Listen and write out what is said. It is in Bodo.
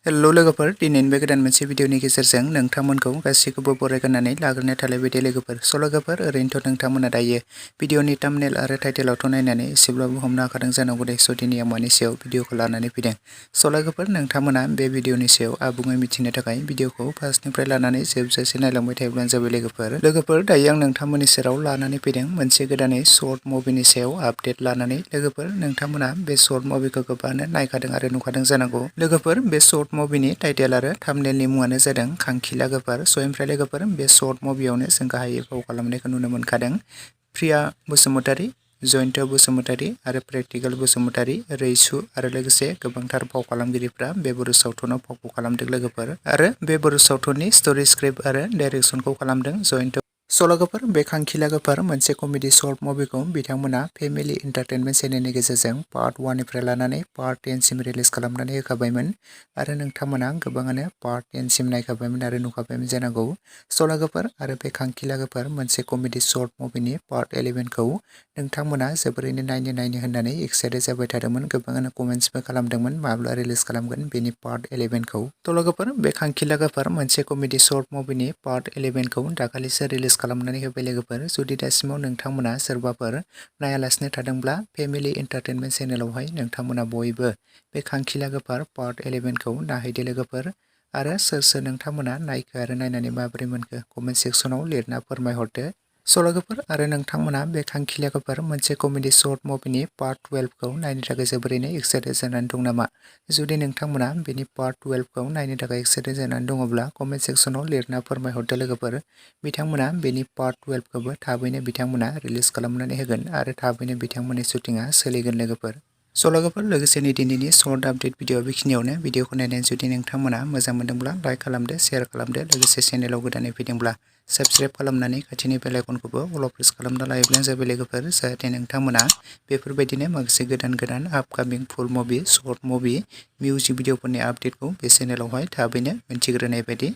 हेल्ल' लोगोफोर, दिनैनि बे गोदान मोनसे भिडिअनि गेजेरजों नोंथांमोनखौ गासैखौबो बरायगारनानै लाग्रोनाय थाबाय बायदि लोगोफोर। लोगोफोर, ओरैनोथ' नोंथांमोना दायो भिडिअनि थाम्बनेल आरो टाइटेलावथ' नायनानै एसेब्लाबो हमनो हाखादों जानांगौ दे दिनै मानि सायाव भिडिअखौ लानानै फैदों। लोगोफोर, नोंथांमोना बे भिडिअनि सायाव आबुङै मिथिनो थाखाय भिडिअखौ फार्स्टनिफ्राय लानानै जोबजासे नायलांबाय थायोब्लानो जाबाय लोगोफोर। दायो आं नोंथांमोननि सेराव लानानै फैदों मोनसे गोदानै सर्ट मुभिनि सायाव आपडेट लानानै। लोगोफोर, नोंथांमोना बे सर्ट मुभिखौ गोबाङानो नायखादों आरो नुखादों जानांगौ। लोगोफोर, बे सर्ट मुभिनि टाइटेल आरो थाम्बनेलनि मुङानो जादों खांखिला गोफार। ओमफ्राय लोगोफोर, बे सर्ट मुभियावनो जों गाहायै फाव खालामनायखौ नुनो मोनखादों प्रिया बसुमतारी, जयन्त बसुमतारी आरो प्रेक्टिकेल बसुमतारी, रैसु आरो लोगोसे गोबांथार फाव खालामगिरिफ्रा बे बर' सावथुनाव फावखौ खालामदों लोगोफोर। आरो बे बर' सावथुननि स्ट'रि स्क्रिप्ट आरो डाइरेक्सनखौ खालामदों जयन्त। लोगोफोर, बे खांखिला गोफार मोनसे कमेडि सर्ट मुभिखौ बिथांमोना फेमिलि एन्टारटेनमेन्ट चेनेलनि गेजेरजों पार्ट 1 निफ्राय लानानै पार्ट 10 सिम रिलिज खालामनानै होखाबायमोन आरो नोंथांमोना गोबाङानो पार्ट 10 सिम नायखाबायमोन आरो नुखाबायमोन जानांगौ। लोगोफोर, आरो बे खांखिला गोफार मोनसे कमेडि सर्ट मुभिनि पार्ट 11खौ नोंथांमोना जोबोरैनो नायनो होननानै एक्साइटेड जाबाय थादोंमोन। गोबाङानो कमेन्ट्सबो खालामदोंमोन माब्ला रिलिज खालामगोन बेनि पार्ट 11खौ। लोगोफोर, बे खांखिला गोफार मोनसे कमेडि सर्ट मुभिनि पार्ट 11खौ दाखालिसो रिलिज खालामनानै होबाय लोगोफोर। जुदि दासिमाव नोंथांमोना सोरबाफोर नायालासिनो थादोंब्ला फेमिलि एन्टारटेनमेन्ट चेनेलावहाय नोंथांमोना बयबो बे खांखिला गोफार पार्ट 11खौ नायहैदो लोगोफोर। आरो सोर नोंथांमोना नायखो आरो नायनानै माबोरै मोनखो कमेन्ट सेक्सनाव लिरना फोरमायहरदो। लोगोफोर, आरो नोंथांमोना बे खांखिला गोफार मोनसे कमेडि सर्ट मुभिनि पार्ट 12खौ नायनो थाखाय जोबोरैनो एक्साइटेड जानानै दं नामा? जुदि नोंथांमोना बेनि पार्ट 12खौ नायनो थाखाय एक्साइटेड जानानै दङब्ला कमेन्ट सेक्सनाव लिरना फोरमायहरदो लोगोफोर। बिथांमोना बेनि पार्ट 12खौबो थाबैनो बिथांमोना रिलिज खालामनानै होगोन आरो थाबैनो बिथांमोननि शुटिंआ सोलिगोन लोगोफोर। लोगोफोर, लोगोसेनो दिनैनि सर्ट आपडेट भिडिअ बेखिनियावनो। भिडिअखौ नायनानै जुदि नोंथांमोना मोजां मोनदोंब्ला लाइक खालामदो, शेयार खालामदो, लोगोसे चेनेलाव गोदानै फैदोंब्ला साबस्क्राइब खालामनानै खाथिनि बेल आइकनखौबो अल प्रेस खालामना लायोब्लानो जाबाय लोगोफोर, जाहाथे नोंथांमोना बेफोरबायदिनो माखासे गोदान आपकामिं फुल मुभि, सर्ट मुभि, मिउजिक भिडिअफोरनि आपडेटखौ बे चेनेलावहाय थाबैनो मिन्थिग्रोनाय बायदि